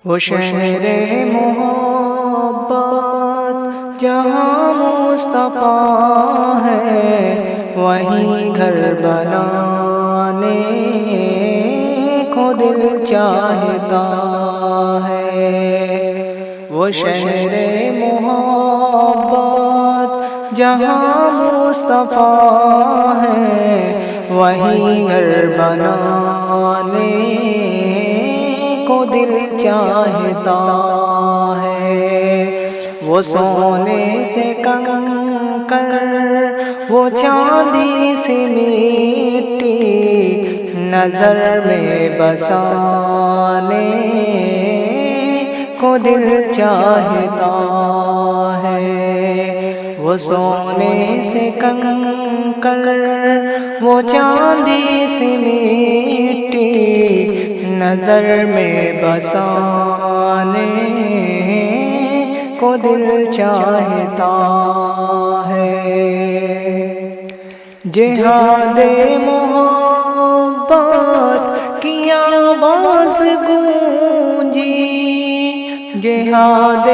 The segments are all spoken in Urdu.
وہ شہر محبت جہاں مصطفیٰ ہے، وہیں گھر بنانے کو دل چاہتا ہے۔ وہ شہر محبت جہاں مصطفیٰ ہے، وہیں گھر بنانے کو دل چاہتا ہے۔ وہ سونے سے کنکر، وہ چاندی سے مٹی، نظر میں بسانے کو دل چاہتا ہے۔ وہ سونے سے کنکر، وہ چاندی سے مٹی، نظر میں بسانے کو دل چاہتا ہے۔ جہاد محبت کی آواز گونجی، جہاد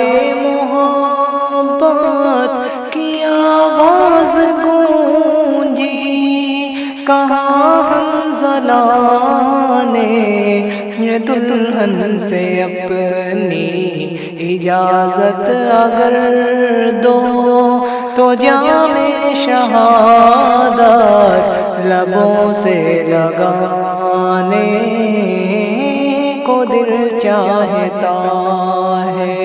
محبت کی آواز گونجی، کہاں حنظلہ نے دلہن سے اپنی اجازت اگر دو تو جام شہادت لبوں سے لگانے کو دل چاہتا ہے۔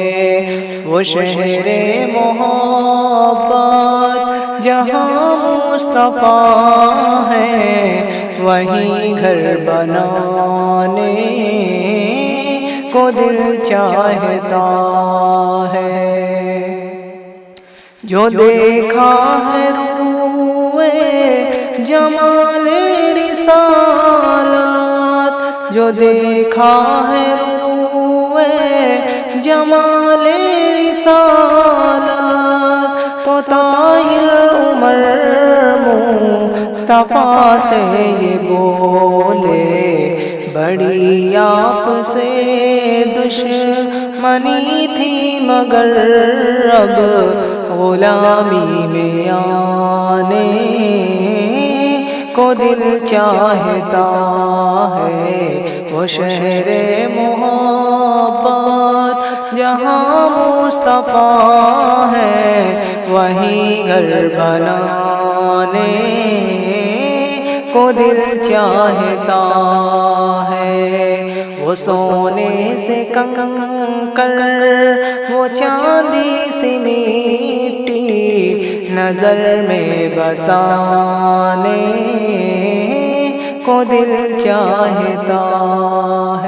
وہ شہر محبت جہاں مصطفیٰ ہے، وہیں گھر بنانے کو دل چاہتا ہے۔ جو دیکھا ہے روئے جمال رسالت، جو دیکھا ہے روئے جمال رسالت، تو طاہر عمر مصطفیٰ سے یہ بولے، بڑی آپ سے دشمنی تھی مگر اب غلامی میں آنے کو دل چاہتا ہے۔ وہ شہر محبت جہاں مصطفیٰ ہے، وہیں گھر بنانے کو دل چاہتا ہے۔ وہ سونے سے کنکر، وہ چاندی سے مٹی، نظر میں بسانے کو دل چاہتا ہے۔